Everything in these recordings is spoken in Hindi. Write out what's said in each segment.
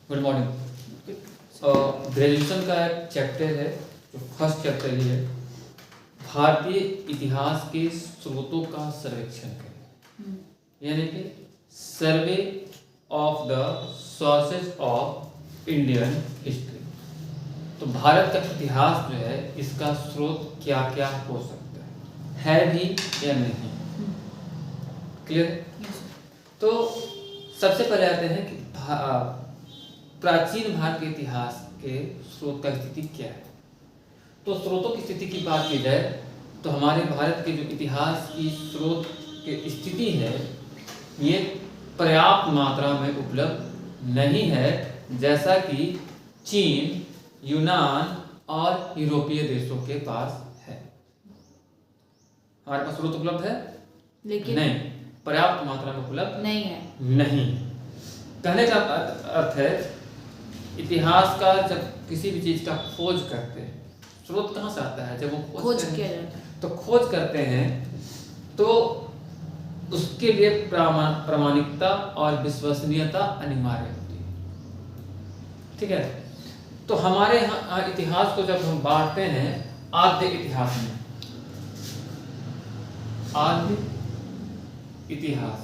Good morning. ग्रेजुएशन का एक चैप्टर है, जो फर्स्ट चैप्टर ही है, भारतीय इतिहास के स्रोतों का सर्वेक्षण करें, यानी कि survey of the sources of Indian history. तो भारत का इतिहास जो है, इसका स्रोत क्या क्या हो सकता है भी या नहीं। क्लियर? तो सबसे पहले आते हैं कि प्राचीन भारत के इतिहास के स्रोत का स्थिति क्या है। तो स्रोतों की स्थिति की बात की जाए तो हमारे भारत के जो इतिहास की स्रोत की स्थिति है, ये पर्याप्त मात्रा में उपलब्ध नहीं है, जैसा कि चीन, यूनान और यूरोपीय देशों के पास है। हमारे पास स्रोत उपलब्ध है लेकिन नहीं, पर्याप्त मात्रा में उपलब्ध नहीं है। नहीं कहने का अर्थ है, इतिहास का जब किसी भी चीज का खोज करते हैं, स्रोत कहाँ से आता है? जब वो खोज किया जाता है, तो खोज करते हैं तो उसके लिए प्रामाणिकता और विश्वसनीयता अनिवार्य होती है। ठीक है? तो हमारे यहाँ इतिहास को जब हम बांटते हैं आद्य इतिहास में, आद्य इतिहास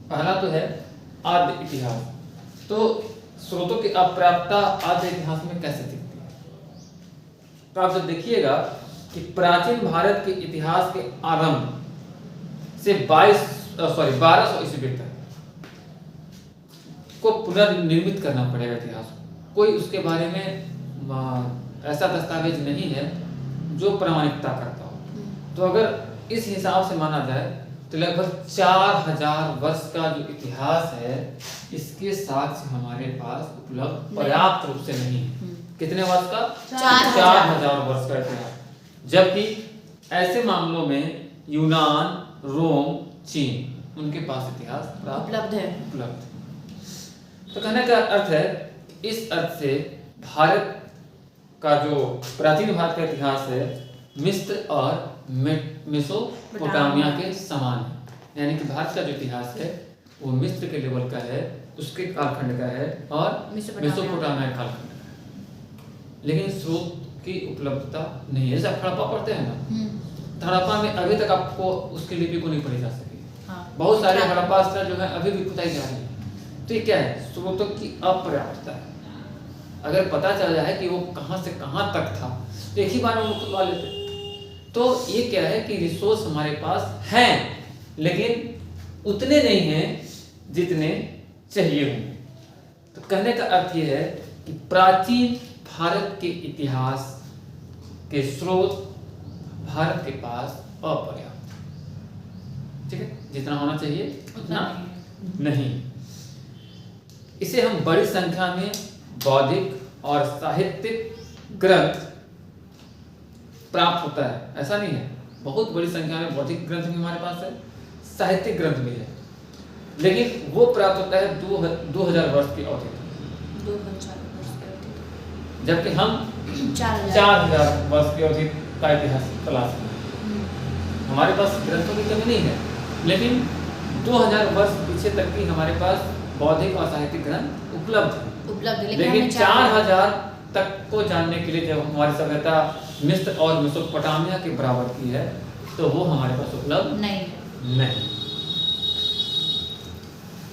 पहला तो है आद्य इतिहास। तो स्रोतों की अपर्याप्तता आद्य इतिहास में कैसे दिखती है? तो आप जब देखिएगा कि प्राचीन भारत के इतिहास के आरंभ से 1200 ईस्वी तक को पुनर्निर्मित करना पड़ेगा इतिहास को। कोई उसके बारे में ऐसा दस्तावेज नहीं है जो प्रामाणिकता करता हो। तो अगर इस हिसाब से माना जाए तो लगभग 4000 वर्ष का जो इतिहास है, इसके साक्ष्य हमारे पास उपलब्ध पर्याप्त रूप से नहीं है। कितने वर्ष का? 4000 वर्ष का इतिहास। जबकि ऐसे मामलों में यूनान, रोम, चीन, उनके पास इतिहास उपलब्ध है। तो कहने का अर्थ है, इस अर्थ से भारत का जो प्राचीन भारत का इतिहास है, मिस्र और मेसोपोटामिया के समान है। यानी कि भारत का जो इतिहास है वो मिस्र के लेवल का है, उसके कालखंड का है, और मेसोपोटामिया कालखंड का है। लेकिन स्रोत की उपलब्धता नहीं है। जैसे हड़प्पा पढ़ते हैं ना, हड़प्पा में अभी तक आपको उसकी लिपि को नहीं पढ़ी जा सकी। बहुत सारे हड़प्पा स्थल जो है अभी भी खुदाई जा रही है। तो ये क्या है? स्रोतों की अपर्याप्तता है। अगर पता चल जाए कि वो कहाँ से कहाँ तक था तो एक ही बार में खुदवा लेते। तो ये क्या है कि रिसोर्स हमारे पास हैं, लेकिन उतने नहीं हैं जितने चाहिए होंगे। तो कहने का अर्थ ये है कि प्राचीन भारत के इतिहास के स्रोत भारत के पास अपर्याप्त। ठीक है? जितना होना चाहिए उतना नहीं। इसे हम बड़ी संख्या में बौद्धिक और साहित्यिक ग्रंथ प्राप्त होता है, ऐसा नहीं है। बहुत बड़ी संख्या में बौद्धिक ग्रंथ भी हमारे पास है, साहित्यिक ग्रंथ भी है, लेकिन वो प्राप्त होता है 2000 वर्ष की अवधि तक, जबकि हम 4000 वर्ष की अवधि का इतिहास तलाश में। हमारे पास ग्रंथों की कमी नहीं है, लेकिन 2000 वर्ष पीछे तक की हमारे पास बौद्धिक और साहित्यिक ग्रंथ उपलब्ध है। लेकिन 4000 तक को जानने के लिए जब हमारी सभ्यता मिस्र और मेसोपोटामिया के बराबर की है, तो वो हमारे पास उपलब्ध नहीं।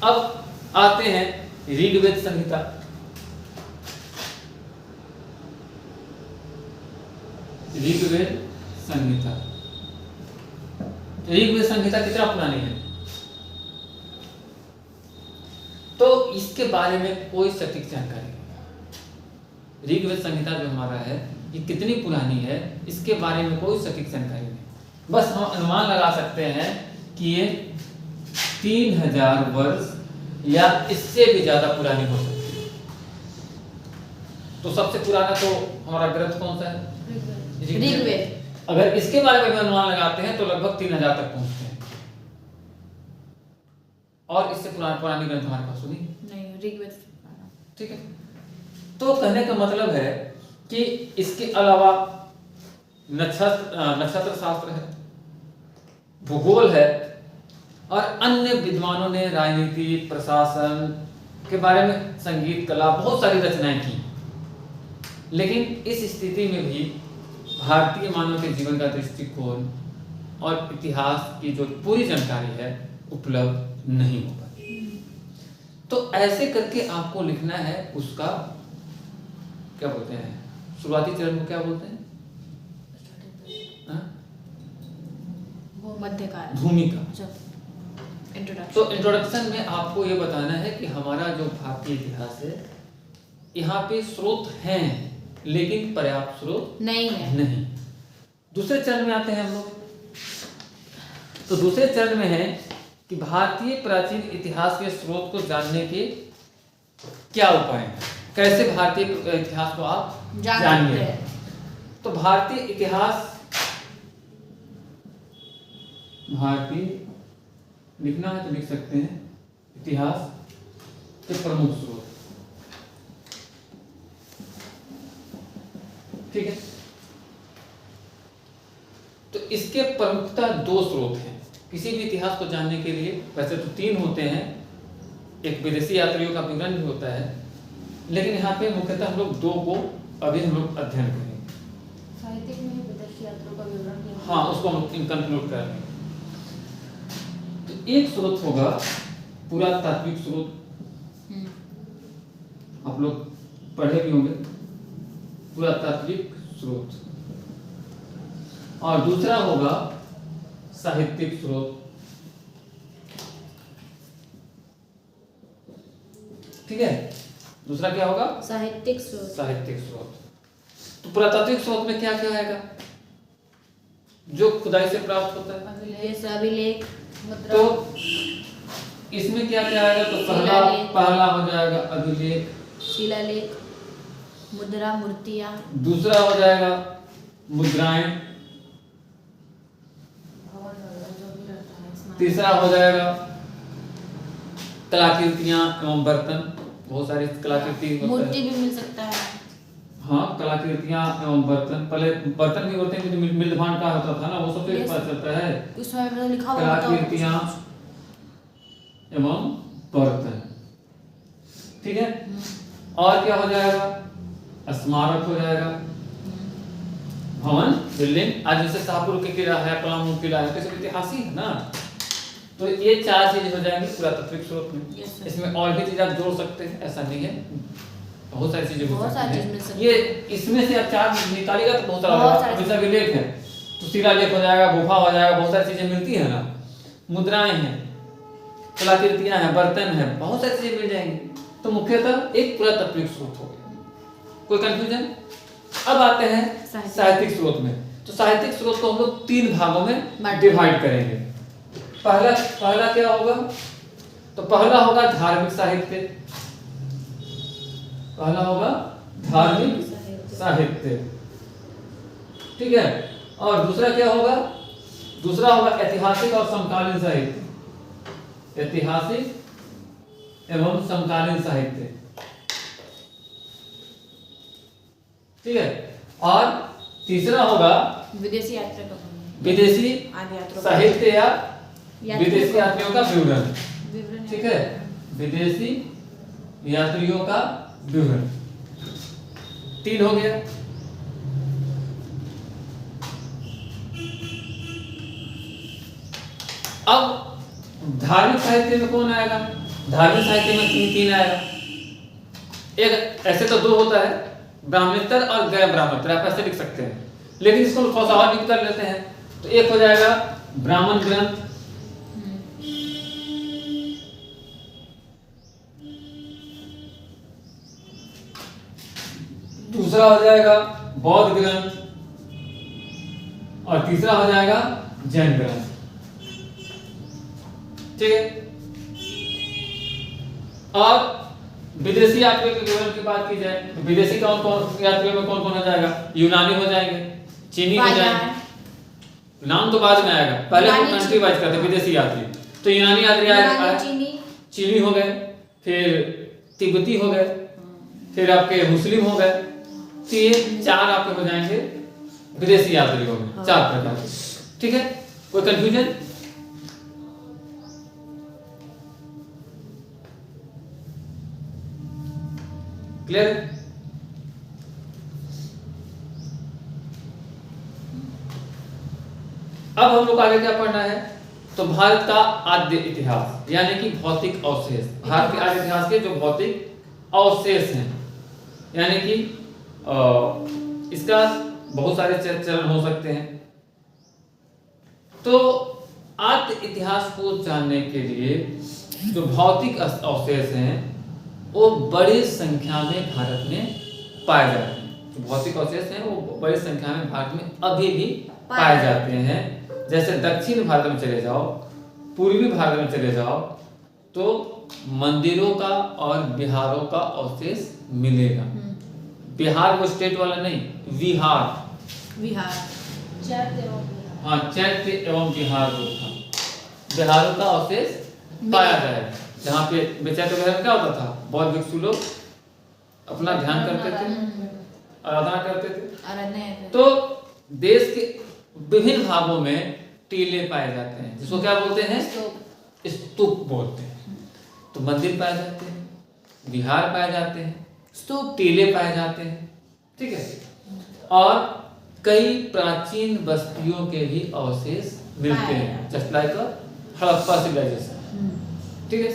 अब आते हैं ऋग्वेद संहिता। ऋग्वेद संहिता कितना पुरानी है? तो इसके बारे में कोई सटीक जानकारी नहीं। ऋग्वेद संहिता जो हमारा है, ये कितनी पुरानी है, इसके बारे में कोई सटीक जानकारी नहीं। बस हम अनुमान लगा सकते हैं कि ये 3000 वर्ष या इससे भी ज्यादा पुरानी हो सकती है। तो सबसे पुराना तो हमारा ग्रंथ कौन सा है? ऋग्वेद। अगर इसके बारे में अनुमान लगाते हैं तो लगभग 3000 तक पहुंचते हैं। और इससे पुरानी ग्रंथ हमारे पास नहीं, ऋग्वेद। ठीक है? तो कहने का मतलब है कि इसके अलावा नक्षत्र शास्त्र है, भूगोल है, और अन्य विद्वानों ने राजनीति, प्रशासन के बारे में संगीत कला बहुत सारी रचनाएं की, लेकिन इस स्थिति में भी भारतीय मानव के जीवन का दृष्टिकोण और इतिहास की जो पूरी जानकारी है उपलब्ध नहीं हो पाती। तो ऐसे करके आपको लिखना है उसका क्या बोलते हैं, शुरुआती चरण को क्या बोलते हैं, वो मध्यकाल, भूमिका। इंट्रोडक्शन। तो इंट्रोडक्शन में आपको ये बताना है कि हमारा जो भारतीय इतिहास है यहाँ पे स्रोत हैं लेकिन पर्याप्त स्रोत नहीं है। नहीं। दूसरे चरण में आते हैं हम लोग। तो दूसरे चरण में है कि भारतीय प्राचीन इतिहास के स्रोत को जानने के क्या उपाय हैं, कैसे भारतीय इतिहास को आप जानिए। तो भारतीय इतिहास, भारतीय लिखना है तो लिख सकते हैं इतिहास के प्रमुख स्रोत, ठीक है। तो इसके प्रमुखता दो स्रोत हैं किसी भी इतिहास को जानने के लिए। वैसे तो तीन होते हैं, एक विदेशी यात्रियों का विवरण भी होता है, लेकिन यहाँ पे मुख्यतः हम लोग दो को अभी हम लोग अध्ययन करेंगे। साहित्यिक में विदेशी यात्रियों का विवरण, हाँ, उसको हम कंक्लूड करेंगे। तो एक स्रोत होगा पुरातात्विक स्रोत, आप लोग पढ़े भी होंगे, पुरातात्विक स्रोत। और दूसरा होगा साहित्यिक स्रोत, ठीक है। दूसरा क्या होगा, साहित्यिक स्रोत। साहित्यिक स्रोत। तो पुरातात्विक स्रोत में क्या क्या आएगा, जो खुदाई से प्राप्त होता है, अभिलेख, मुद्रा। तो इसमें क्या क्या आएगा, तो पहला हो जाएगा अभिलेख, शिलालेख, मुद्रा, मूर्तियां। दूसरा हो जाएगा मुद्राएं, तीसरा हो जाएगा कलाकृतियां एवं बर्तन, बहुत सारी कलाकृति होता है। मूर्ति भी मिल सकता है। हाँ, कलाकृतियां एवं बर्तन, पहले बर्तन भी होते हैं जो मिर्दभान का होता था ना, वो सब तो पता चलता है। उसमें लिखा हुआ होता है कलाकृतियां एवं बर्तन, ठीक है। और क्या हो जाएगा, स्मारक हो जाएगा, भवन, बिल्डिंग। आज जैसे शाहपुर के किला है, पलामू किला है, तो सब ऐतिहासिक है ना। तो ये चार चीजें हो जाएंगी पुरातात्विक स्रोत में। इसमें और भी चीज आप जोड़ सकते हैं, ऐसा नहीं है, बहुत सारी चीजें हो सकती हैं। ये इसमें से आप चार निकालिएगा तो बहुत सारा, जैसा अभिलेख है तो शिलालेख हो जाएगा, गुफा हो जाएगा, बहुत सारी चीजें मिलती है ना, मुद्राएं हैं, कलाकृतियां हैं, बर्तन है, बहुत सारी चीजें मिल जाएंगी। तो मुख्यतः एक पुरातात्विक स्रोत हो गया। कोई कंफ्यूजन? अब आते हैं साहित्यिक स्रोत में। तो साहित्यिक स्रोत को हम लोग तीन भागों में डिवाइड करेंगे। पहला क्या होगा, तो पहला होगा धार्मिक साहित्य, पहला होगा धार्मिक साहित्य, ठीक है। और दूसरा क्या होगा, दूसरा होगा ऐतिहासिक और समकालीन साहित्य, ऐतिहासिक एवं समकालीन साहित्य, ठीक है। और तीसरा होगा विदेशी यात्रा का, विदेशी साहित्य या विदेशी यात्रियों का विवरण, ठीक है, विदेशी यात्रियों का विवरण। तीन हो गया। अब धार्मिक साहित्य में कौन आएगा, धार्मिक साहित्य में तीन आएगा। एक ऐसे तो दो होता है, ब्राह्मणोत्तर और गैर ब्राह्मणोत्तर, आप ऐसे लिख सकते हैं, लेकिन इसको थोड़ा सा और कर लेते हैं। तो एक हो जाएगा ब्राह्मण ग्रंथ, दूसरा हो जाएगा बौद्ध ग्रंथ, और तीसरा हो जाएगा जैन ग्रंथ, ठीक है। और विदेशी यात्रियों के विवरण की बात की जाए तो विदेशी कौन कौन यात्रियों में कौन कौन हो जाएगा, यूनानी हो जाएंगे, चीनी हो जाएंगे, नाम तो बाद में आएगा, पहले हम कंट्री वाइज करते विदेशी यात्री। तो यूनानी यात्री आएगा, चीनी हो गए, फिर तिब्बती हो गए, फिर आपके मुस्लिम हो गए। तो ये चार आपके हो जाएंगे विदेशी यात्रियों में, चार प्रकार के, ठीक है। कोई कंफ्यूजन? क्लियर? अब हम लोग आगे क्या पढ़ना है? तो भारत का आद्य इतिहास यानी कि भौतिक अवशेष, भारत के आद्य इतिहास के जो भौतिक अवशेष हैं, यानी कि इसका बहुत सारे चरण हो सकते हैं। तो आद्य इतिहास को जानने के लिए जो भौतिक अवशेष हैं वो बड़ी संख्या में भारत में पाए जाते हैं। जो भौतिक अवशेष हैं वो बड़ी संख्या में भारत में अभी भी पाए जाते हैं। जैसे दक्षिण भारत में चले जाओ, पूर्वी भारत में चले जाओ, तो मंदिरों का और विहारों का अवशेष मिलेगा। बिहार वो स्टेट वाला नहीं, विहार, हाँ, चैत्य एवं बिहार जो था, बिहारों का अवशेष पाया जाएगा। जहाँ पे चैत्य वगैरह में क्या होता था? बौद्ध भिक्षु लोग अपना ध्यान करते थे, आराधना करते थे। तो देश के विभिन्न भागों में टीले पाए जाते हैं, जिसको क्या बोलते हैं? स्तूप बोलते हैं। तो मंदिर पाए जाते हैं, विहार पाए जाते हैं, स्तूप, टीले पाए जाते हैं, ठीक है। और कई प्राचीन बस्तियों के भी अवशेष मिलते हैं, जस्ट लाइक हड़प्पा सिविलाइजेशन, ठीक है।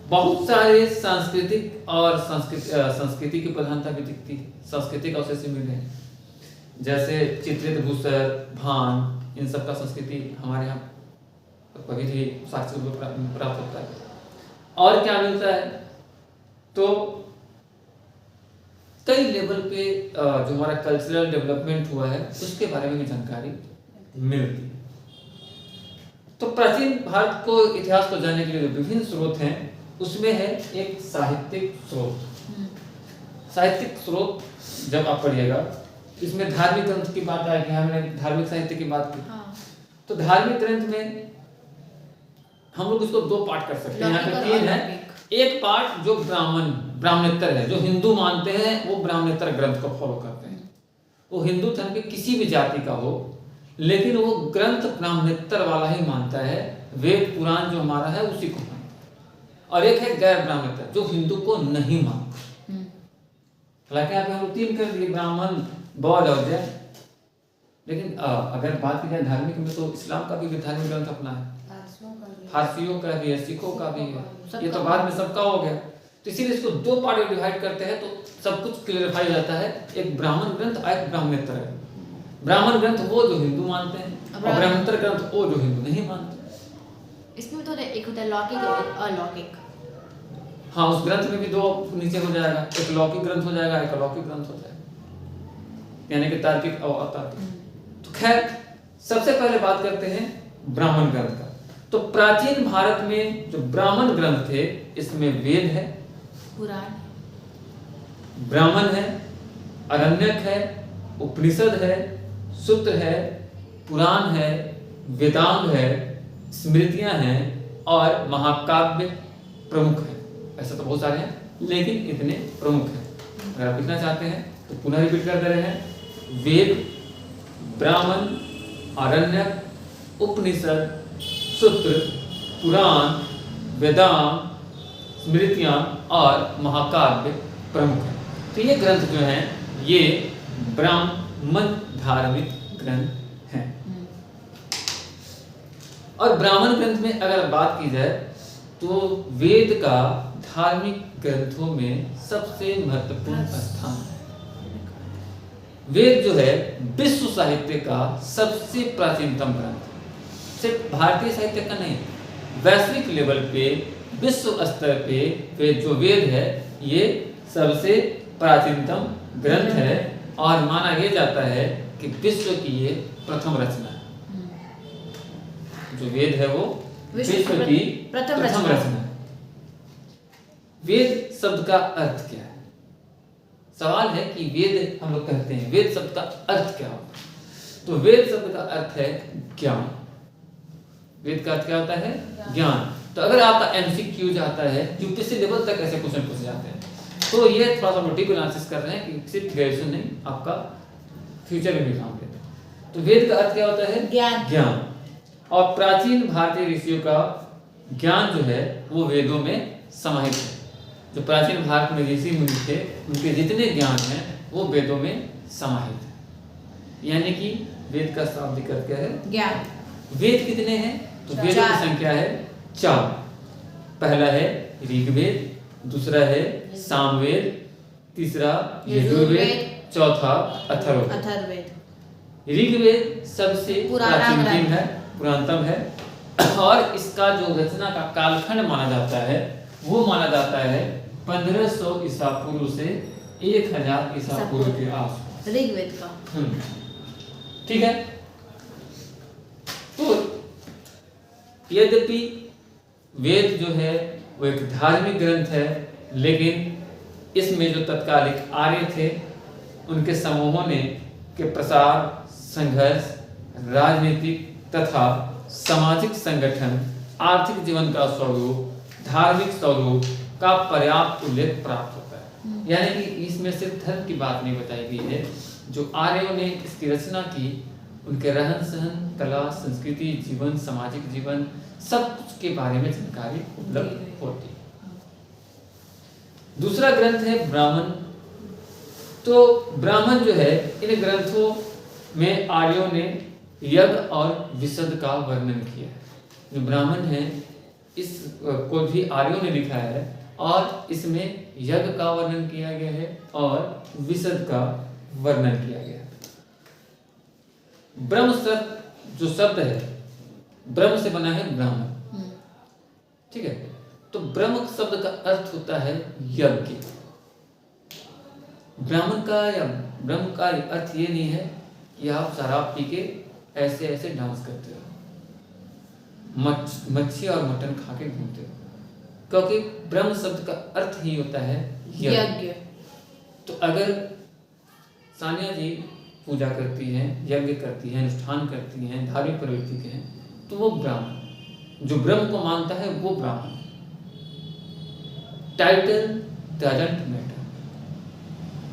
बहुत सारे सांस्कृतिक और संस्कृति की प्रधानता भी दिखती है, सांस्कृतिक अवशेष मिले हैं। जैसे चित्रित भूसर, भान, इन सब का संस्कृति हमारे यहाँ कभी भी साक्ष्य प्राप्त होता है। और क्या मिलता है? तो कई लेवल पे जो हमारा कल्चरल डेवलपमेंट हुआ है उसके बारे में भी जानकारी मिलती है। तो प्राचीन भारत को इतिहास को जानने के लिए जो विभिन्न स्रोत हैं उसमें है एक साहित्यिक स्रोत। साहित्यिक स्रोत जब आप पढ़िएगा, इसमें धार्मिक ग्रंथ की बात आएगी, हमने धार्मिक साहित्य की बात की। तो धार्मिक ग्रंथ में हम लोग इसको दो पार्ट कर सकते हैं, यहाँ पे तीन है। एक पार्ट जो ब्राह्मणेतर है, जो हिंदू मानते हैं वो ब्राह्मणेतर ग्रंथ को फॉलो करते हैं। वो हिंदू धर्म के किसी भी जाति का हो, लेकिन वो ग्रंथ ब्राह्मणेतर वाला ही मानता है, वेद पुराण जो हमारा है उसी को मानता है। और एक है गैर ब्राह्मणेतर, जो हिंदू को नहीं मानता। हालांकि यहाँ पे हम तीन कर दिए, ब्राह्मण, बौद्ध और जैन। लेकिन अगर बात की जाए धार्मिक में, तो इस्लाम का भी धार्मिक ग्रंथ अपना है, फारसियों का भी है, सिखों का भी है, ये तो बाद में सबका हो गया। तो इसीलिए इसको दो पार्ट में डिवाइड करते हैं, तो सब कुछ क्लियरिफाई हो जाता है। एक ब्राह्मण ग्रंथ और एक ब्राह्मणेतर है। ब्राह्मण ग्रंथ वो जो हिंदू मानते हैं, और ब्राह्मणेतर ग्रंथ वो जो हिंदू नहीं मानते। इसमें तो एक होता है लौकिक और अलौकिक। हाँ, उस ग्रंथ में भी दो नीचे हो जाएगा, एक लौकिक ग्रंथ हो जाएगा, एक अलौकिक ग्रंथ हो जाएगा, यानी कि तार्किक और अतार्किक। तो खैर, सबसे पहले बात करते हैं ब्राह्मण ग्रंथ का। तो प्राचीन भारत में जो ब्राह्मण ग्रंथ थे, इसमें वेद है, पुराण, ब्राह्मण है, अरण्यक है, उपनिषद है, सूत्र है, पुराण है, वेदांग है, स्मृतियां हैं और महाकाव्य प्रमुख है। ऐसा तो बहुत सारे हैं, लेकिन इतने प्रमुख हैं। अगर आप लिखना चाहते हैं तो पुनः रिपीट कर दे रहे हैं: वेद, ब्राह्मण, अरण्यक, उपनिषद, सूत्र, पुराण, वेदांग, स्मृतियां और महाकाव्य प्रमुख हैं। तो ये ग्रंथ जो हैं ये ब्राह्मण धार्मिक ग्रंथ हैं। और ब्राह्मण ग्रंथ में अगर बात की जाए तो वेद का धार्मिक ग्रंथों में सबसे महत्वपूर्ण स्थान है। वेद जो है विश्व साहित्य का सबसे प्राचीनतम ग्रंथ है। सिर्फ भारतीय साहित्य का नहीं, वैश्विक लेवल पे, विश्व स्तर पे जो वेद है ये सबसे प्राचीनतम ग्रंथ है। और माना यह जाता है कि विश्व की ये प्रथम रचना है। जो वेद है वो विश्व की प्रथम रचना है। वेद शब्द का अर्थ क्या है? सवाल है कि वेद हम लोग कहते हैं, वेद शब्द का अर्थ क्या होता है? तो वेद शब्द का अर्थ है ज्ञान। वेद का अर्थ क्या होता है? ज्ञान। तो अगर आपका एमसीक्यू जाता है, यूपीएससी लेवल तक ऐसे क्वेश्चन पूछे जाते हैं, तो ये थोड़ा सा मोटिव एनालिसिस कर रहे हैं कि सिर्फ ग्रेजुएशन नहीं, आपका फ्यूचर में भी काम देता है। तो वेद का अर्थ क्या होता है? ज्ञान। और प्राचीन भारतीय ऋषियों का ज्ञान जो है वो वेदों में समाहित है। जो प्राचीन भारत में ऋषि मुनि थे उनके जितने ज्ञान हैं वो वेदों में समाहित है। यानी कि वेद का शाब्दिक अर्थ क्या है? ज्ञान। वेद कितने हैं? तो वेदों की संख्या है 4। पहला है ऋग्वेद, दूसरा है सामवेद, तीसरा यजुर्वेद, चौथा अथर्ववेद। ऋग्वेद सबसे प्राचीनतम है, पुरातनतम है और इसका जो रचना का कालखंड माना जाता है वो माना जाता है 1500 ईसा पूर्व से 1000 ईसा पूर्व के आसपास ऋग्वेद का। ठीक है। तो यद्यपि वेद जो है वो एक धार्मिक ग्रंथ है, लेकिन इसमें जो तत्कालिक आर्य थे उनके समूहों ने के प्रसार, संघर्ष, राजनीतिक तथा सामाजिक संगठन, आर्थिक जीवन का स्वरूप, धार्मिक स्वरूप का पर्याप्त उल्लेख प्राप्त होता है। यानी कि इसमें सिर्फ धर्म की बात नहीं बताई गई है। जो आर्यों ने इसकी रचना की उनके रहन सहन, कला, संस्कृति, जीवन, सामाजिक जीवन सब कुछ के बारे में जानकारी उपलब्ध होती है। दूसरा ग्रंथ है ब्राह्मण। तो ब्राह्मण जो है इन ग्रंथों में आर्यों ने यज्ञ और विशद का वर्णन किया है। जो ब्राह्मण है इस को भी आर्यों ने लिखा है और इसमें यज्ञ का वर्णन किया गया है और विशद का वर्णन किया गया है। ब्रह्म शब्द जो शब्द है ब्रह्म से बना है ब्राह्मण। ठीक है। तो ब्रह्म शब्द का अर्थ होता है यज्ञ। ब्राह्मण का या ब्रह्म का अर्थ ये नहीं है कि आप शराब पी के ऐसे ऐसे डांस करते हो, मच्छी और मटन खा के घूमते हो, क्योंकि ब्रह्म शब्द का अर्थ ही होता है यज्ञ। तो अगर सानिया जी पूजा करती हैं, यज्ञ करती हैं, अनुष्ठान करती हैं, धार्मिक प्रवृत्ति के हैं, तो वो ब्राह्मण। जो ब्रह्म को मानता है वो ब्राह्मण। Title doesn't matter.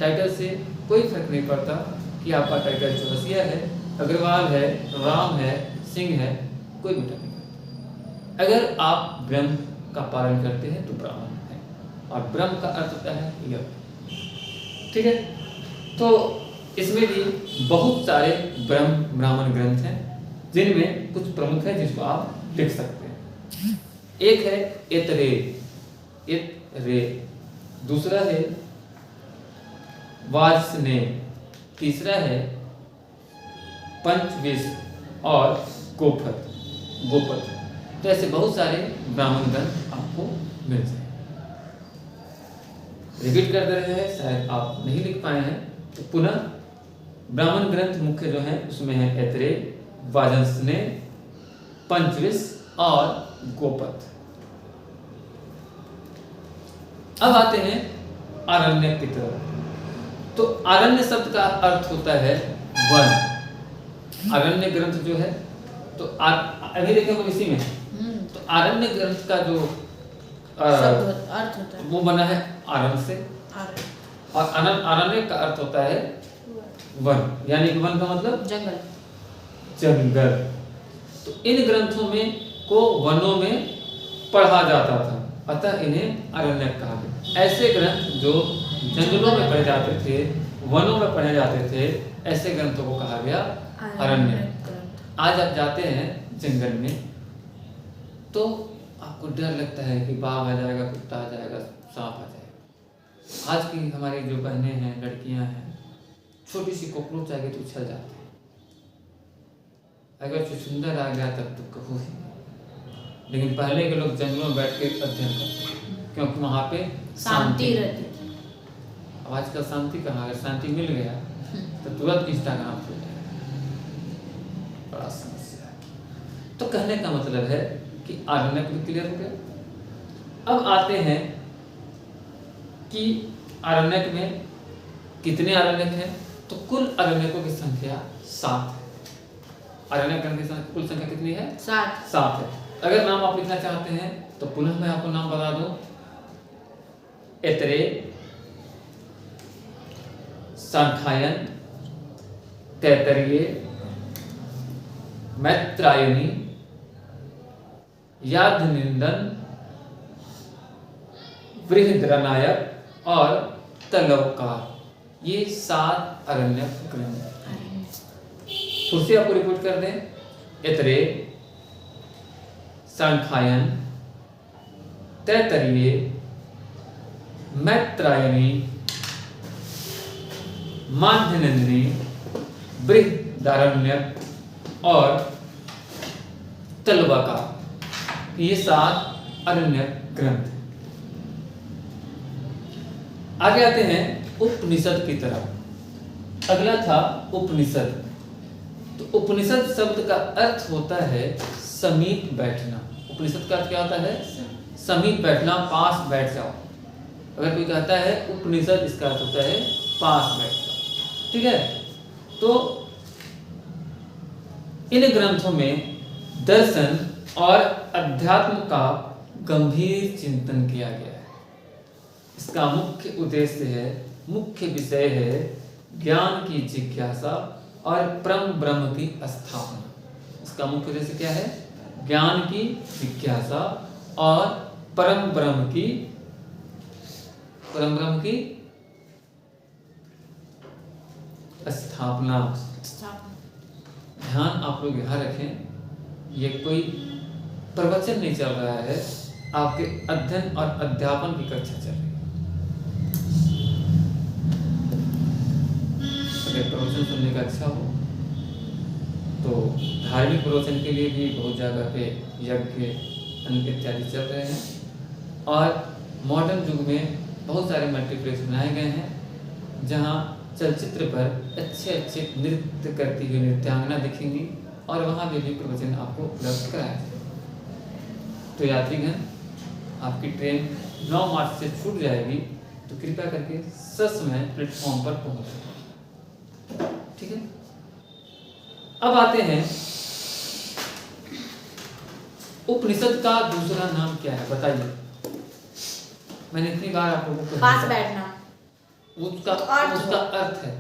टाइटल से कोई फर्क नहीं पड़ता कि आपका टाइटल चौरसिया है, अग्रवाल है, राम है, सिंह है, कोई मैटर नहीं करता। अगर आप ब्रह्म का पालन करते हैं तो ब्राह्मण है। और ब्रह्म का अर्थ होता है यज्ञ। ठीक है। तो इसमें भी बहुत सारे ब्राह्मण ग्रंथ हैं जिनमें कुछ प्रमुख है जिसको आप लिख सकते हैं। एक है इतरे, दूसरा है वाजस्ने, तीसरा है पंचविश और गोपथ। तो ऐसे बहुत सारे ब्राह्मण ग्रंथ आपको मिल जाए। रिपीट कर दे रहे हैं, शायद आप नहीं लिख पाए हैं तो पुनः ब्राह्मण ग्रंथ मुख्य जो है उसमें है ऐतरेय, वाजस्नेय, पंचविश और गोपथ। अब आते हैं आरण्यक की तरफ। तो आरण्य शब्द का अर्थ होता है वन। आरण्य ग्रंथ जो है तो अभी देखें हम इसी में। तो आरण्य ग्रंथ का जो अर्थ होता है वो बना है आरण्य से, और आरण्य का अर्थ होता है वन। यानी कि वन का मतलब जंगल। तो इन ग्रंथों में को वनों में पढ़ा जाता था, अतः इन्हें आरण्यक कहा गया। ऐसे ग्रंथ जो जंगलों में पढ़े जाते थे, वनों में पढ़े जाते थे, ऐसे ग्रंथों को कहा गया आरण्यक। आज आप जाते हैं जंगल में तो आपको डर लगता है कि बाघ आ जाएगा, कुत्ता आ जाएगा, सांप आ जाएगा। आज की हमारी जो बहनें हैं, लड़कियां हैं, छोटी सी कॉकरोच आ गई तो उछल जाती है। अगर चुचुंदर आ गया तब तो कहो ही। लेकिन पहले के लोग जंगलों में बैठ के अध्ययन करते क्योंकि वहां पे शांति रहती थी। अब आजकल शांति कहाँ? अगर शांति मिल गया तो तुरंत इंस्टाग्राम खुल जाएगा। बड़ा समस्या है। तो कहने का मतलब है कि आरण्यक भी क्लियर हो गया। अब आते हैं कि आरण्यक में कितने आरण्यक हैं। तो कुल आरण्यकों की संख्या 7 है। आरण्यक की कुल संख्या कितनी है? 7 है। अगर नाम आप लिखना चाहते हैं तो पुनः मैं आपको नाम बता दूं। ऐतरेय, सांख्यायन, तैत्तरीय, मैत्रायणी, याज्ञनिंदन, बृहद्रनायक और तलवकार, ये 7 अरण्यक ग्रंथ। फिर से आपको रिपोर्ट कर दें, ऐतरेय, सांख्यायन, तैत्तरीय, मैत्रायणी, माध्यनंदिनी, बृहदारण्यक और तलवकार, ये 7 अरण्यक ग्रंथ। आगे आते हैं उपनिषद की तरफ। अगला था उपनिषद। तो उपनिषद शब्द का अर्थ होता है समीप बैठना। उपनिषद का अर्थ क्या होता है? समीप बैठना, पास बैठ जाओ। अगर कोई कहता है उपनिषद, इसका अर्थ होता है पास बैठ जाओ। ठीक है। तो इन ग्रंथों में दर्शन और अध्यात्म का गंभीर चिंतन किया गया है। इसका मुख्य उद्देश्य है, मुख्य विषय है ज्ञान की जिज्ञासा और परम ब्रह्म की स्थापना। इसका मुख्य उद्देश्य क्या है? ज्ञान की जिज्ञासा और परम ब्रह्म की स्थापना। ध्यान आप लोग यहाँ रखें, ये कोई प्रवचन नहीं चल रहा है, आपके अध्ययन और अध्यापन की कक्षा चल रही है। अगर प्रवचन सुनने का अच्छा हो तो धार्मिक प्रवचन के लिए भी बहुत जगह पे यज्ञ इत्यादि चल रहे हैं। और मॉडर्न युग में बहुत सारे मल्टीप्लेक्स बनाए गए हैं जहां चलचित्र पर अच्छे अच्छे नृत्य करती हुई नृत्यांगना दिखेंगी और वहां भी प्रवचन आपको उपलब्ध कराया जाएगा। तो यात्रीगण, आपकी ट्रेन 9 मार्च से छूट जाएगी, तो कृपया करके ससमय प्लेटफॉर्म पर पहुंचे। ठीक है। अब आते हैं उपनिषद का दूसरा नाम क्या है, बताइए। मैंने इतनी बार आप लोगों को पास बैठना, उसका अर्थ है।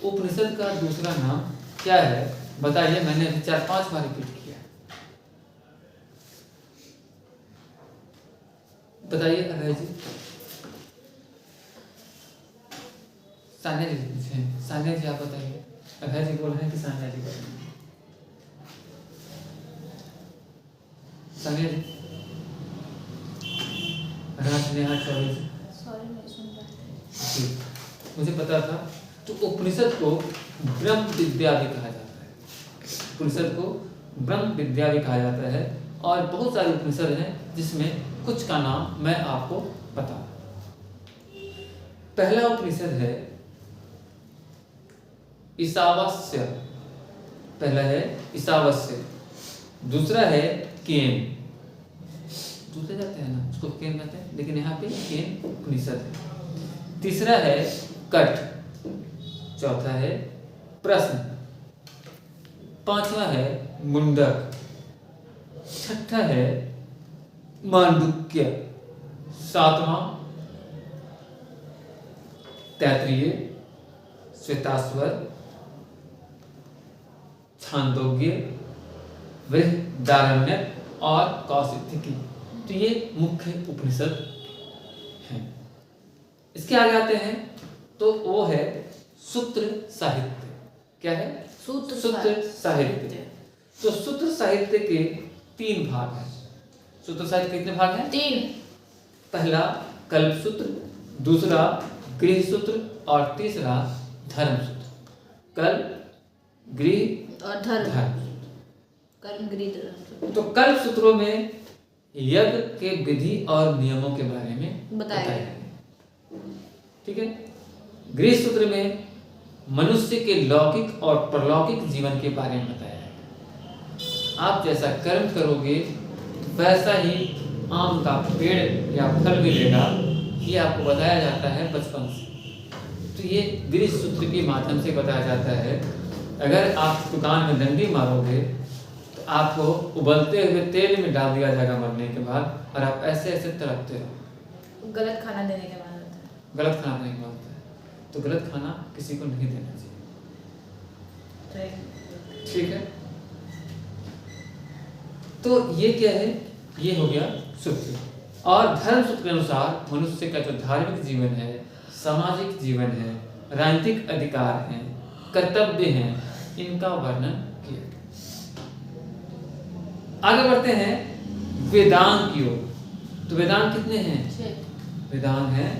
उपनिषद का दूसरा नाम क्या है, बताइए। मैंने अभी 4-5 बार रिपीट किया, बताइए अभय जी। सान्या जी पूछे, सान्या जी आप बताइए। अभय जी बोल रहे हैं कि सान्या जी बोल रहे हैं? सान्या जी, नेहा चौबे जी। सॉरी मैं सुन रहा था। जी, मुझे पता था। तो उपनिषद को ब्रह्म विद्या भी कहा जाता है। उपनिषद को ब्रह्म विद्या भी कहा जाता है और बहुत सारे उपनिषद हैं जिसमें कुछ का नाम मैं आपको बता। पहला उपनिषद है ईशावास्य। पहला है ईशावास्य, दूसरा है केन। दूसरे जाते हैं ना, उसको केन कहते हैं, लेकिन यहाँ पे केन उपनिषद है। तीसरा है कठ, चौथा है प्रश्न, पांचवा है मुंडक, छठा है मांडुक्य, सातवां तैत्तरीय, श्वेताश्वर, छांदोग्य, बृहदारण्यक और कौशिकी। तो ये मुख्य उपनिषद हैं। इसके आगे आते हैं तो वो है सूत्र साहित्य। क्या है? सूत्र साहित्य। तो सूत्र साहित्य के 3 भाग हैं। सूत्र साहित्य के कितने भाग हैं? 3। पहला कल्प सूत्र, दूसरा गृह सूत्र और तीसरा धर्म सूत्र। कल्प, गृह और धर्म। तो कल्प सूत्रों में यज्ञ के विधि और नियमों के बारे में बताया है। ठीक है। गृह सूत्र में मनुष्य के लौकिक और परलौकिक जीवन के बारे में बताया है। आप जैसा कर्म करोगे वैसा ही आम का पेड़ या फल मिलेगा, ये आपको बताया जाता है बचपन से। तो ये गृह सूत्र के माध्यम से बताया जाता है। अगर आप दुकान में डंडी मारोगे तो आपको उबलते हुए तेल में डाल दिया जाएगा मरने के बाद, और आप ऐसे ऐसे तड़पते रहो। गलत खाना देने के बाद होता है। गलत खाना देने के बाद होता है। तो गलत खाना किसी को नहीं देना चाहिए। ठीक है। तो ये क्या है? ये हो गया सूत्र। और धर्म सूत्र के अनुसार मनुष्य का जो धार्मिक जीवन है, सामाजिक जीवन है, राजनीतिक अधिकार हैं, कर्तव्य हैं, इनका वर्णन किया गया। आगे बढ़ते हैं वेदांत की ओर। तो वेदांत कितने हैं? 6। वेदांत हैं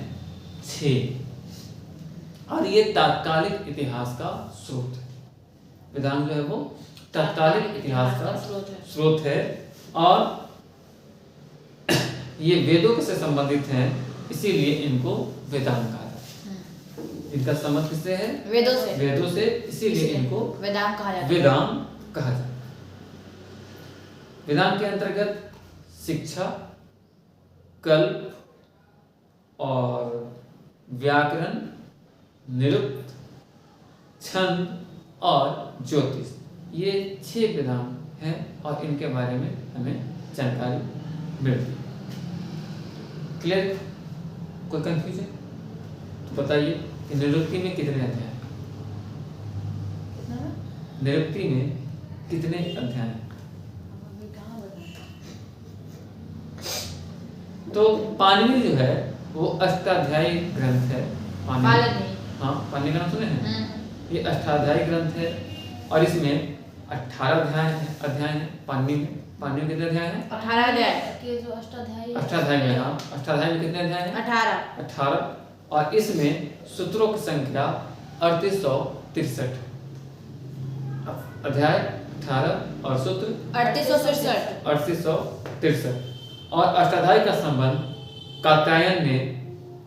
6 और ये तात्कालिक इतिहास का स्रोत है। वेदांत जो है वो तात्कालिक इतिहास का स्रोत है और ये वेदों से संबंधित हैं, इसीलिए इनको वेदांत कहा जाता है। इनका संबंध किससे है? वेदों से, इसीलिए इनको वेदांत कहा जाता है। वेदांत कहा जाता है। वेदांत के अंतर्गत शिक्षा, कल्प और व्याकरण, निरुक्त, छंद और ज्योतिष, ये 6 वेदांत हैं और इनके बारे में हमें जानकारी मिलती है। क्लियर? कोई कंफ्यूजन? तो बताइए कि निरुक्ति में कितने अध्याय हैं? निरुक्ति में कितने अध्याय हैं? तो पाणिनि जो है वो अष्टाध्यायी ग्रंथ है। हाँ, पाणिनि का नाम सुने हैं? ये अष्टाध्यायी ग्रंथ है और इसमें 18 अध्याय हैं। पाणिनि में कितने अध्याय हैं? 18 अध्याय। अष्टाध्यायी में, हाँ, अष्टाध्यायी में कितने अध्याय हैं? 18 और इसमें सूत्रों की संख्या 3863। अध्याय 18 और सूत्र 3863 और अष्टाध्यायी का संबंध कात्यायन ने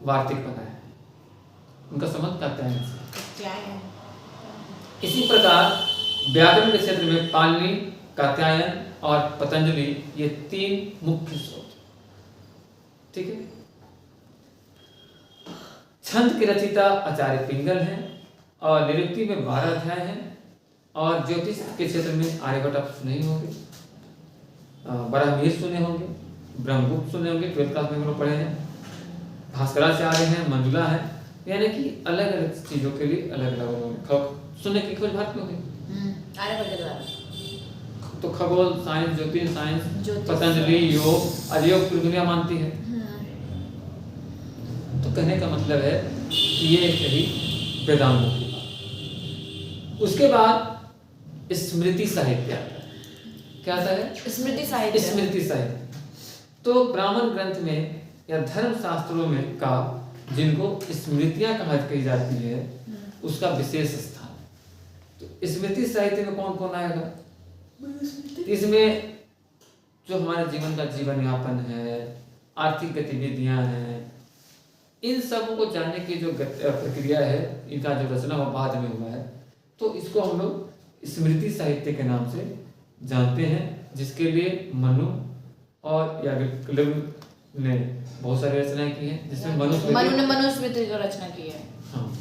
वार्तिक बनाया है। उनका संबंध कात्यायन से। इसी प्रकार व्याकरण के क्षेत्र में पाणिनि, कात्यायन और पतंजलि, ये 3 मुख्य स्रोत। ठीक है। छंद के रचयिता आचार्य पिंगल हैं और निरुक्ति में 12 अध्याय हैं और ज्योतिष के क्षेत्र में आर्यभट्ट आप सुने ही होंगे, बराहमीर सुने होंगे, ब्रह्मगुप्त सुने होंगे, 12th क्लास में हम लोग पढ़े हैं, भास्कराचार्य हैं, मंजुला है, यानी कि अलग अलग चीजों के लिए अलग अलग सुनने की खोज भारत में होगी। तो खगोल साइंस, ज्योतिष साइंस, पतंजलि, योग, अयोग पूरी दुनिया मानती है। तो कहने का मतलब है कि ये एक ही वेदांत है। उसके बाद स्मृति साहित्य आता है। क्या आता है? स्मृति साहित्य। तो ब्राह्मण ग्रंथ में या धर्म शास्त्रों में का जिनको स्मृतियां कही जाती है, उसका विशेष स्थान। तो स्मृति साहित्य में कौन कौन आएगा? इसमें जो हमारे जीवन का जीवन यापन है, आर्थिक गतिविधियां हैं, इन सब को जानने की जो प्रक्रिया है, इनका जो रचना वो बाद में हुआ है, तो इसको हम लोग स्मृति साहित्य के नाम से जानते हैं, जिसके लिए मनु और याज्ञवल्क्य ने बहुत सारी रचनाएं की हैं, जिसमें मनु ने मनुस्मृति की रचना की है। हाँ,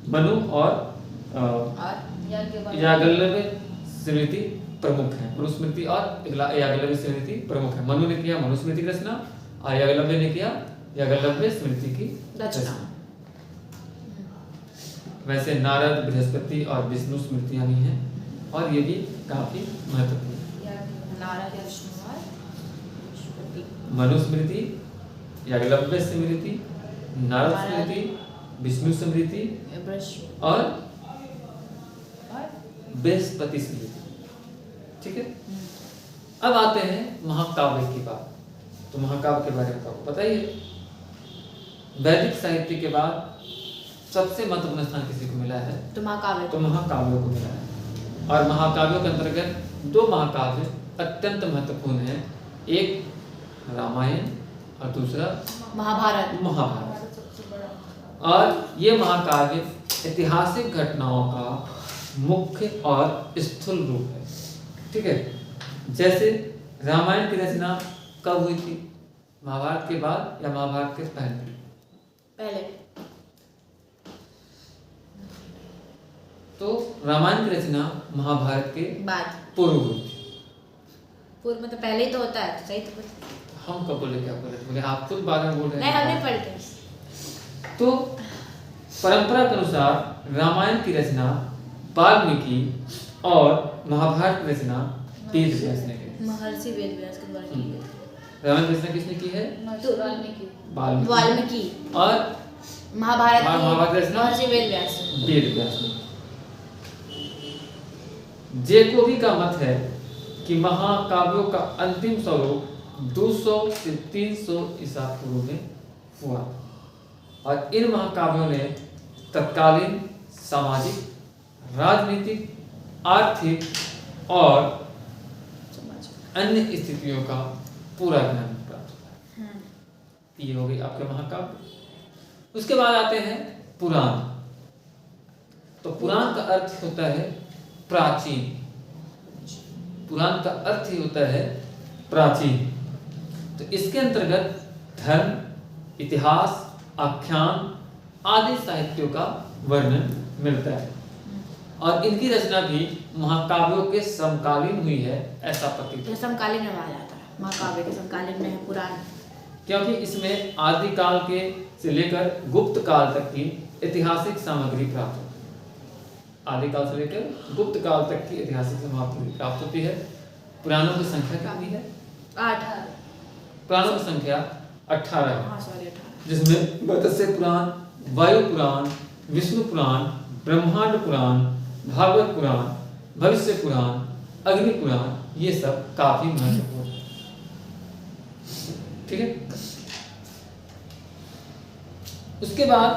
मनु और याज्ञवल्क्य स्मृति प्रमुख है। मनुस्मृति और याज्ञवल्क्य स्मृति प्रमुख है। मनु ने किया मनुस्मृति की रचना और याज्ञवल्क्य ने किया याज्ञवल्क्य स्मृति की रचना। वैसे नारद, बृहस्पति और विष्णु स्मृतियां भी हैं और ये भी काफी महत्वपूर्ण है। मनुस्मृति, याज्ञवल्क्य स्मृति, नारद स्मृति, विष्णु स्मृति और बृहस्पति स्मृति। ठीक है। अब आते हैं महाकाव्य की बात। तो महाकाव्य के बारे में आपको पता ही है। वैदिक साहित्य के बाद सबसे महत्वपूर्ण स्थान किसी को मिला है? तो महाकाव्यों को मिला है। और महाकाव्यों के अंतर्गत 2 महाकाव्य अत्यंत महत्वपूर्ण हैं। एक रामायण और दूसरा महाभारत। और ये महाकाव्य ऐतिहासिक घटनाओं का मुख्य और स्थूल रूप है। ठीक है। जैसे रामायण की रचना कब हुई थी? महाभारत के बाद या महाभारत के पहले? तो रामायण की रचना महाभारत के बाद पूर्व हुई थी। पूर्व में तो पहले ही तो होता है, तो सही तो हम कब बोले, क्या बोले आप खुद बाद में बोल रहे हैं। नहीं, हमने पढ़ के। तो परंपरा के अनुसार रामायण की रचना वाल्मीकि और महाभारत की रचना वेदव्यास ने की। महर्षि वेदव्यास के द्वारा की गई। रामायण की रचना किसने की है? वाल्मीकि। वाल्मीकि। वाल्मीकि। और महाभारत महाभारत की रचना महर्षि वेद व्यास। वेद व्यास ने। जेकोबी का मत है कि महाकाव्यों का अंतिम स्वरूप 200 से 300 ईसा पूर्व में हुआ और इन महाकाव्यों ने तत्कालीन सामाजिक, राजनीतिक, आर्थिक और अन्य स्थितियों का पूरा ज्ञान प्राप्त होता है। ये हो गई आपके महाकाव्य। उसके बाद आते हैं पुराण। तो पुराण का अर्थ होता है प्राचीन। पुराण का अर्थ ही होता है प्राचीन। तो इसके अंतर्गत धर्म, इतिहास, आख्यान आदि साहित्यों का वर्णन मिलता है और इनकी रचना भी महाकाव्यों के समकालीन हुई है, ऐसा प्रतीत है। समकालीन में माना जाता है, महाकाव्य के समकालीन में है पुराण, क्योंकि इसमें आदिकाल के से लेकर गुप्त काल तक की ऐतिहासिक सामग्री प्राप्त होती है। आदिकाल से लेकर गुप्त काल तक की ऐतिहासिक सामग्री प्राप्त होती है। पुराणों की संख्या कितनी है? 8। पुराणों की संख्या 18 है, हाँ सॉरी 18। जिसमें मत्स्य पुराण, वायु पुराण, विष्णु पुराण, ब्रह्मांड पुराण, भागवत पुराण, भविष्य पुराण, अग्नि पुराण, ये सब काफी महत्वपूर्ण है। ठीक है। उसके बाद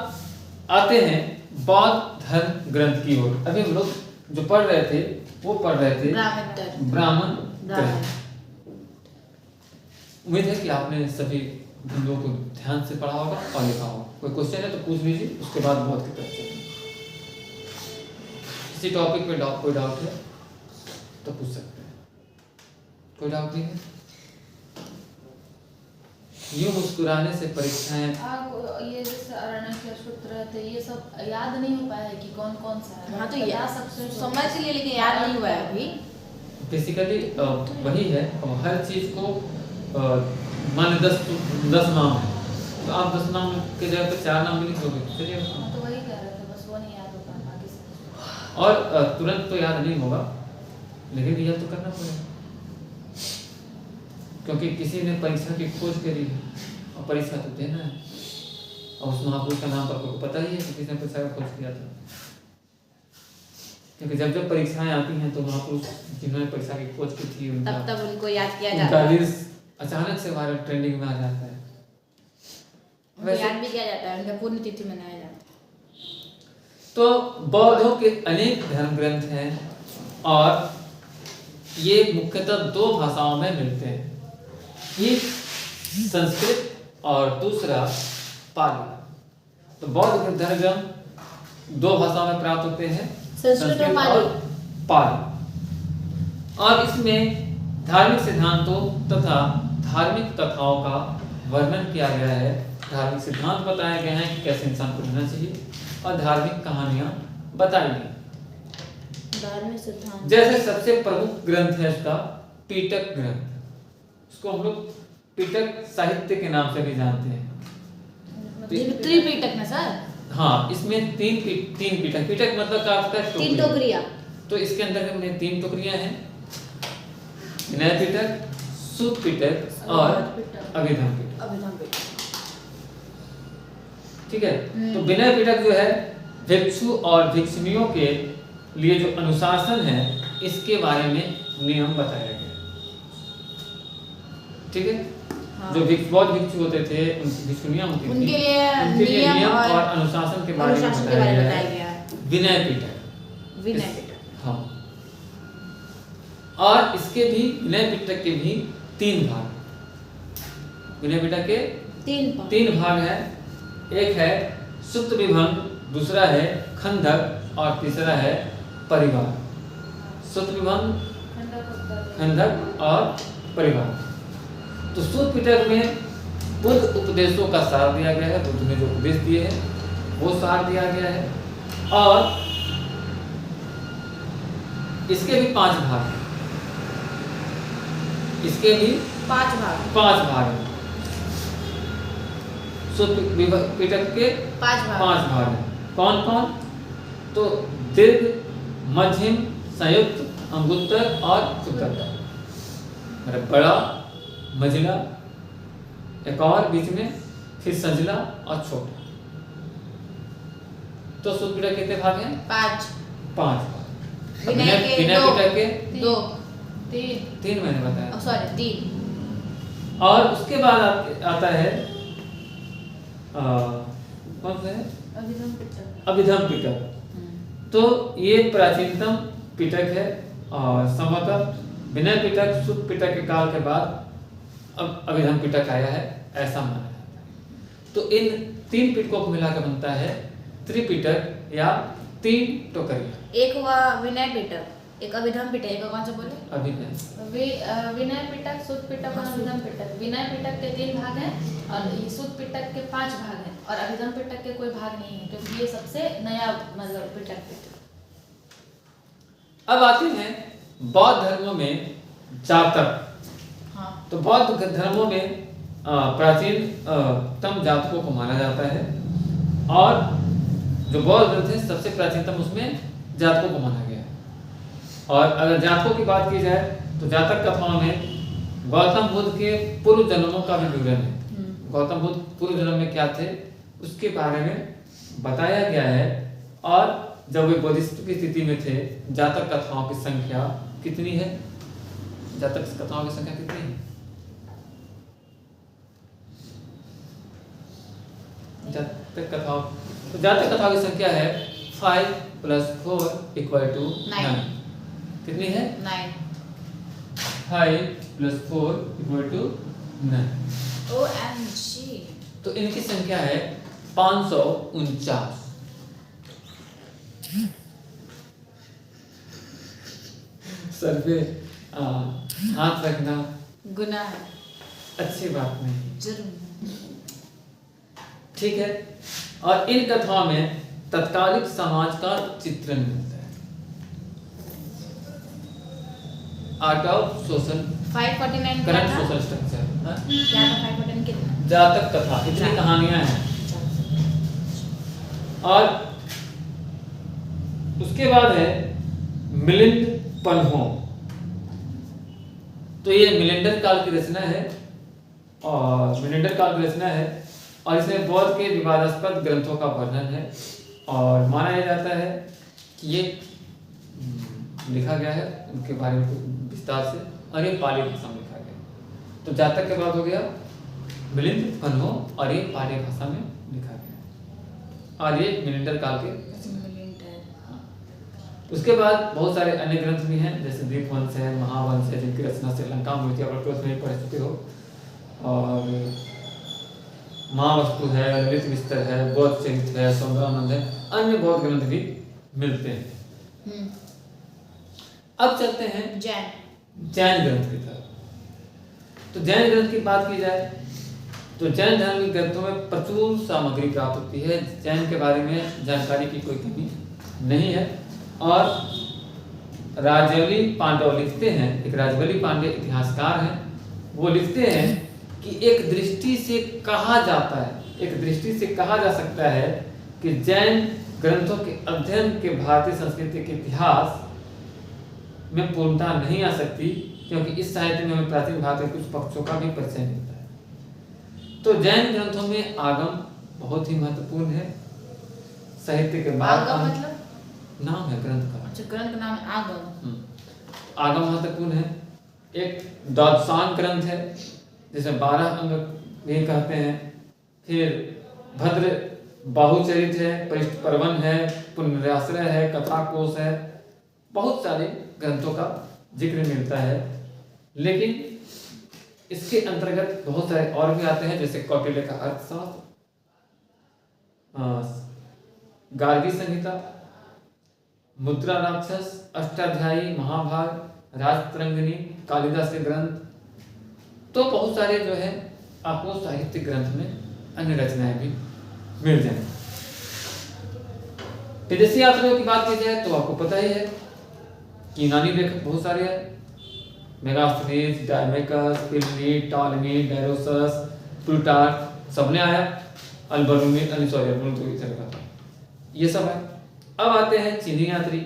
आते हैं बौद्ध धर्म ग्रंथ की ओर। अभी हम लोग जो पढ़ रहे थे वो पढ़ रहे थे ब्राह्मण ग्रंथ। उम्मीद है कि आपने सभी बिंदुओं को ध्यान से पढ़ा होगा और लिखा होगा। कोई क्वेश्चन है तो पूछ लीजिए, उसके बाद बौद्ध की तरफ चलेंगे। किसी टॉपिक पे कोई डाउट है तो पूछ सकते हैं। कोई डाउट नहीं है? यूं मुस्कुराने से परीक्षाएं। ये जैसे अरण्यक सूत्र थे, ये सब याद नहीं हो पाया है कि कौन कौन सा है। हाँ तो ये समझ लिए लेकिन याद नहीं हुआ है अभी। बेसिकली वही है, हर चीज को मान 10 नाम है तो आप 10 नाम के जगह पे 4 नाम भी लिख दोगे, चलिए। तो वही कह रहे थे, बस वो नहीं याद हो पाया आगे से। और तुरंत तो याद नहीं होगा, लेकिन याद तो करना पड़ेगा, क्योंकि किसी ने परीक्षा की खोज करी है और परीक्षा तो देना है। और उस महापुरुष का नाम तो आपको पता ही है कि किसने परीक्षा का खोज किया था। क्योंकि जब जब परीक्षाएं आती हैं तो महापुरुष जिन्होंने परीक्षा की खोज की थी तब उनको याद किया जाता है। अचानक से वायरल ट्रेंडिंग में आ जाता है। वैसे याद भी किया जाता है, उनका पुण्यतिथि मनाया जाता है। तो बौद्धों के अनेक धर्म ग्रंथ हैं और ये मुख्यतः 2 भाषाओं में मिलते हैं, एक संस्कृत और दूसरा पाली। तो बौद्ध के धर्म ग्रंथ 2 भाषाओं में प्राप्त होते हैं, संस्कृत और पाली। और इसमें धार्मिक सिद्धांतों तथा धार्मिक कथाओं का वर्णन किया गया है। धार्मिक सिद्धांत बताए गए हैं कि कैसे इंसान को रहना चाहिए और धार्मिक कहानियां बताई गई। धार्मिक सिद्धांत जैसे सबसे प्रमुख ग्रंथ है इसका पीटक ग्रंथ। उसको हम लोग पीटक साहित्य के नाम से भी जानते हैं। त्रिपिटक ना सर? हाँ, इसमें 3 पीटक। पीटक मतलब क्या होता है? 3 टोकरियां। तो इसके अंदर में 3 टोकरियां हैं, विनय पीटक, सूत पीटक और अभिधम पीटक। ठीक है। तो विनय पीटक जो है भिक्षु और भिक्षुणियों के लिए जो अनुशासन है इसके बारे में नियम बताया गया। ठीक है। हाँ। जो बौद्ध भिक्षु होते थे, उनकी भिक्षुणियां होती थी, उनके लिए नियम और अनुशासन के बारे में बताया गया है। विनय पीटक। हाँ। और इसके भी विनय पीटक के भी 3 भाग। विनय पीटक के 3 भाग हैं। एक है सुप्त विभंग, दूसरा है खंडक और तीसरा है परिवार। सुप्त विभंग, खंडक और परिवार। तो सुप्त पीटक में बुद्ध उपदेशों का सार दिया गया है। बुद्ध ने जो उपदेश दिए हैं वो सार दिया गया है। और इसके भी 5 भाग हैं। इसके भी 5 भाग हैं। सुप्त पीटक के 5 भाग हैं। कौन कौन? तो दीर्घ, मध्यम, संयुक्त, अंगुत्तर और उत्तर। मतलब बड़ा, मझला, एक और बीच में, फिर संजला और छोटा। तो शुद्ध पिटक कितने भाग हैं? 5। 5 भाग। विनय के विनय 2। पिटक के 2। 3 मैंने बताया। सॉरी 3। और उसके बाद आता है कौन सा है? अभिधम पिटक। अभिधम पिटक। तो ये प्राचीनतम पिटक है और संभवतः विनय पिटक शुद्ध पिटक के काल के बाद अब अभिधम पिटक आया है, ऐसा माना जाता है। तो इन 3 पिटकों को मिलाकर बनता है त्रिपिटक या 3 टोकरियां। एक हुआ विनय पिटक, एक अभिधम पिटक, एक कौन सा बोले? अभिनय। विनय पिटक, शुद्ध पिटक और अभिधम पिटक। विनय पिटक के 3 भाग हैं और ये शुद्ध पिटक के 5 भाग हैं और अभिधम पिटक के कोई भाग नहीं है, क्योंकि ये सबसे नया मतलब पिटक है। अब आते हैं बौद्ध धर्मों में जातक। हाँ। तो बौद्ध धर्मों में प्राचीन तम जातकों को माना जाता है और जो बौद्ध ग्रंथ है सबसे प्राचीनतम उसमें जातकों को माना गया है। और अगर जातकों की बात की जाए तो जातक कथाओं में गौतम बुद्ध के पूर्व जन्मों का भी विवरण है। गौतम बुद्ध पूर्व जन्म में क्या थे उसके बारे में बताया गया है। और जब वे बोधिसत्व की स्थिति में थे, जातक कथाओं की संख्या कितनी है? जातक कथाओं की संख्या कितनी है? जातक कथाओं की संख्या है 5 + 4 = 9। कितनी है? 9। 5 + 4 = 9। OMG। तो इनकी संख्या है 549। सर पे हाथ रखना गुनाह है, अच्छी बात नहीं, जुर्म। ठीक है। और इन कथाओं में तत्कालिक समाज का चित्रण मिलता है। आर्ट ऑफ सोशल 549 का करंट था? Social structure. क्या था 549 कितना? जातक कथा, इतनी कहानियां हैं। और उसके बाद है मिलिंद पन्हो। तो ये मिलिंडर काल की रचना है और इसमें बौद्ध के विवादास्पद ग्रंथों का वर्णन है और माना यह जाता है कि ये लिखा गया है उनके बारे में विस्तार से और ये पाली भाषा में लिखा गया। तो जातक के बाद हो गया मिलिंद पन्हो और ये पाली भाषा में लिखा गया और ये मिलिंडर काल के। उसके बाद बहुत सारे अन्य ग्रंथ भी हैं, जैसे दीपवंश है, महावंश है, जिनकी रचना श्रीलंका में हुई थी, आप उसमें पढ़ चुके हो। और महावस्तु है, ललित विस्तर है, बौद्ध चरित है, सौंदरानंद है, अन्य बौद्ध ग्रंथ भी मिलते हैं। अब चलते हैं जैन ग्रंथ की तरफ। तो जैन ग्रंथ की बात की जाए तो जैन धर्म के ग्रंथों में प्रचुर सामग्री प्राप्त होती है। जैन के बारे में जानकारी की कोई कमी नहीं है। और राजवली पांडव लिखते हैं, एक राजवली पांडे इतिहासकार हैं, वो लिखते हैं कि एक दृष्टि से कहा जा सकता है कि जैन ग्रंथों के अध्ययन के भारतीय संस्कृति के इतिहास में पूर्णता नहीं आ सकती, क्योंकि इस साहित्य में हमें प्राचीन भारत के कुछ पक्षों का भी परिचय मिलता है। तो जैन ग्रंथों में आगम बहुत ही महत्वपूर्ण है। साहित्य के बाद मतलब नाम है ग्रंथ का। अच्छा, ग्रंथ का नाम आगम। आगम महत्वपूर्ण है। एक द्वादशांग ग्रंथ है जिसमें 12 अंग भी कहते हैं। फिर भद्र बाहुचरित है, परिष्ट पर्वन है, पुनराश्रय है, कथाकोश है, बहुत सारे ग्रंथों का जिक्र मिलता है। लेकिन इसके अंतर्गत बहुत सारे और भी आते हैं, जैसे कौटिल्य का अर्थशास्त्र, गार्गी संहिता, मुद्रा राक्षस, अष्टाध्यायी, महाभारत, राजतरंगिणी, कालिदास के ग्रंथ। तो बहुत सारे जो है आपको साहित्य ग्रंथ में अन्य रचनाएं भी मिल जाएंगी। विदेशी यात्रियों की बात की जाए तो आपको पता ही है कि यूनानी लेखक बहुत सारे हैं। मेगास्थनीज, डायमेकस, प्लिनी, टॉलेमी, डायरोसस, प्लूटार्क, सबने आया। अल्बर्नूनी, ये सब है। अब आते हैं चीनी यात्री।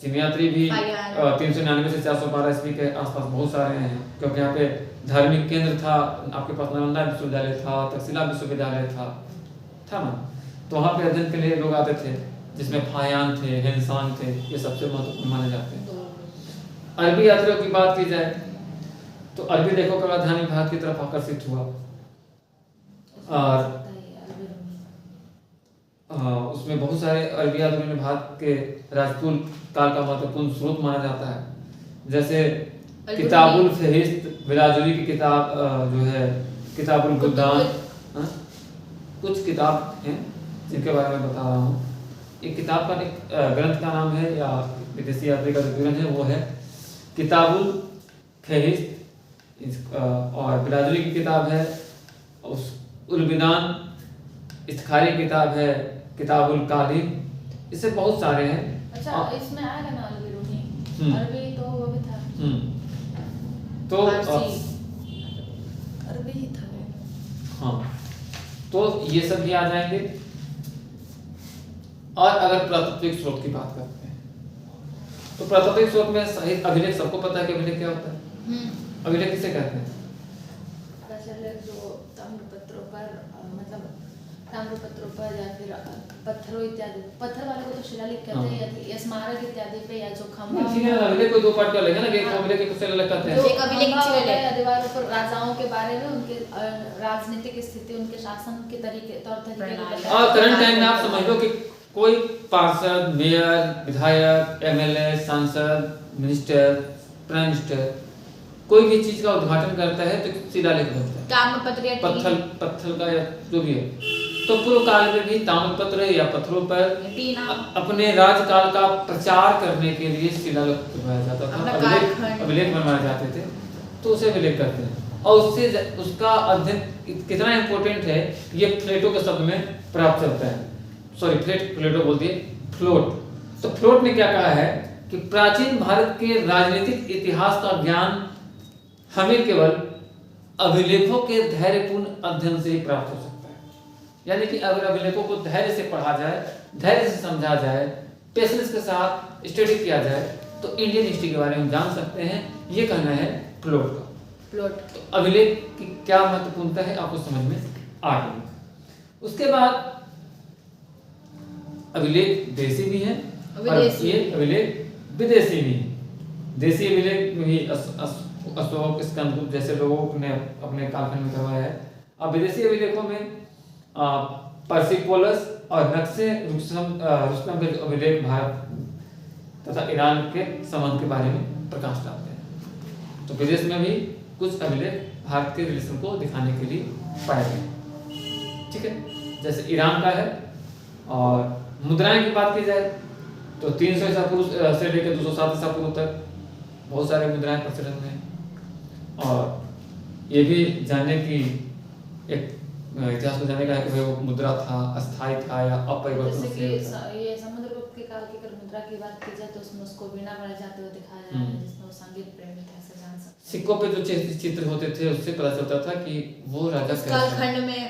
चीनी यात्री भी 399 से 412 ईस्वी के आसपास बहुत सारे हैं, क्योंकि यहाँ पे धार्मिक केंद्र था, आपके पास नालंदा विश्वविद्यालय था, तक्षशिला विश्वविद्यालय था ना। तो वहाँ पे अध्ययन के लिए लोग आते थे, जिसमें फाहियान थे, हिंसान थे, ये सबसे महत्वपूर्ण माने जाते हैं। अरबी यात्रियों की बात की जाए तो अरबी लेखकों का ध्यान भारत की तरफ आकर्षित हुआ और उसमें बहुत सारे अरबी यात्रियों ने भारत के राजपूत काल का महत्वपूर्ण स्रोत माना जाता है। जैसे किताबुल फहरिस्त, बिलाजुरी की किताब जो है किताबुल बुल्दान, कुछ किताब हैं जिनके बारे में बता रहा हूँ। एक किताब का एक ग्रंथ का नाम है या विदेशी यात्री का जो ग्रंथ है वो है किताबुल फहरिस्त, और बिलाजुरी की किताब है उस उल-बिदान, इस्तिखारी किताब है किताबुल कादिर, इससे बहुत सारे हैं। अच्छा, इसमें आएगा ना अल-बिरूनी, अरबी तो वो भी था। तो अरबी ही था। हाँ, तो ये सब भी आ जाएंगे। और अगर पुरातात्विक स्रोत की बात करते हैं तो पुरातात्विक स्रोत में साहित्य अभिलेख, सबको पता है कि अभिलेख क्या होता है। अभिलेख किसे कहते हैं? जो ताम्रपत्रों पर मतलब ताम्रपत्रों पर या फिर पत्थरों इत्यादि, पत्थर वाले को तो शिलालेख कहते हैं, या स्मारक इत्यादि पे या जो खंभा, ठीक है। अभिलेख को दो पार्ट कर लेंगे ना, कि एक अभिलेख एक शिलालेख कहते हैं। एक अभिलेख या दीवारों पर राजाओं के बारे में, उनके राजनीतिक स्थिति, उनके शासन के तरीके, तौर तरीके। और करंट टाइम में आप समझ लो कि कोई पार्षद, मेयर, विधायक, एमएलए, सांसद, मिनिस्टर, प्राइम मिनिस्टर कोई भी चीज का उद्घाटन करता है तो शिलालेख बनता है, ताम्रपत्र या पत्थर का या जो भी है। तो पूर्व काल में भी ताम्रपत्र या पत्थरों पर अपने राजकाल का प्रचार करने के लिए शिलालेख बनवाया जाता था, अभिलेख बनवाए जाते थे, तो उसे अभिलेख करते हैं। और उससे उसका अध्ययन कितना इम्पोर्टेंट है ये प्लेटो के शब्द में प्राप्त चलता है। सॉरी, प्लेटो बोल दिए, फ्लोट। तो फ्लोट ने क्या कहा है कि प्राचीन भारत के राजनीतिक इतिहास का ज्ञान हमें केवल अभिलेखों के धैर्यपूर्ण अध्ययन से ही प्राप्त हो सकता है। यानी कि अगर अभिलेखों को धैर्य से पढ़ा जाए, धैर्य से समझा जाए, पेशेंस के साथ स्टडी किया जाए, तो इंडियन हिस्ट्री के बारे में जान सकते हैं। ये कहना है प्लॉट का। तो अभिलेख की क्या महत्वपूर्णता है आपको समझ में आ गई। उसके बाद अभिलेख देशी भी है और ये अभिलेख विदेशी भी है। देशी अभिलेख में भी अशोक, स्कंदगुप्त जैसे लोगों ने अपने कालखंड में करवाया है। अब विदेशी अभिलेखों में पर्सिपोलस और नक्शे रुस्तम के अभिलेख भारत तथा ईरान के संबंध के बारे में प्रकाश डालते हैं। तो विदेश में भी कुछ अभिलेख भारत के रिलेशन को दिखाने के लिए पाए गए। ठीक है, जैसे ईरान का है। और मुद्राएं की बात की जाए तो 300 ईसा पूर्व से लेकर 207 ईसा पूर्व तक बहुत सारे मुद्राएं प्रचलन में। और ये भी जानने की एक इतिहास को जानने का है कि वो मुद्रा था, अस्थायी था या अपरिवर्तनशील था। ये समुद्रगुप्त के काल की अगर मुद्रा की बात की जाए तो उसमें उसको वीणा बजाते जाते हुए दिखाया जाता है, जिसमें वो संगीत प्रेमी थे, ऐसे जान सकते। सिक्कों पे जो चित्र होते थे उससे पता चलता था कि वो राजा कालखंड में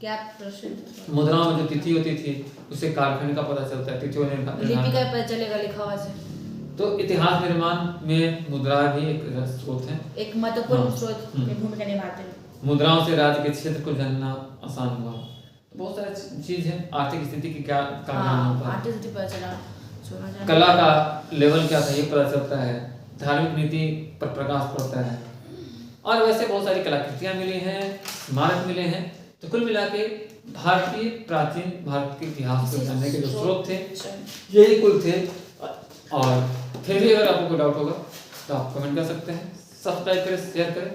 क्या प्रसिद्ध मुद्राओं में जो तिथि होती थी उससे कालखंड का पता चलता है, तिथियों ने लिपि का पता चलेगा लिखा हुआ से। तो इतिहास निर्माण में मुद्रा भी एक स्रोत है, एक महत्वपूर्ण स्रोत की भूमिका निभाते हैं। मुद्राओं से राज्य के क्षेत्र को जानना आसान हुआ। तो बहुत सारी चीज है। आर्थिक स्थिति की क्या ज्ञान होता है, आर्थिक स्थिति पता चला, कला का लेवल क्या था ये पता चलता है, धार्मिक नीति पर प्रकाश पड़ता है। और वैसे बहुत सारी कलाकृतियां मिली हैं, स्मारक मिले हैं। तो कुल मिला के भारतीय प्राचीन भारत के इतिहास को जानने के जो स्रोत थे यही कुल थे। और फिर भी अगर आपको कोई डाउट होगा तो आप कमेंट कर सकते हैं। सब्सक्राइब करें, शेयर करें।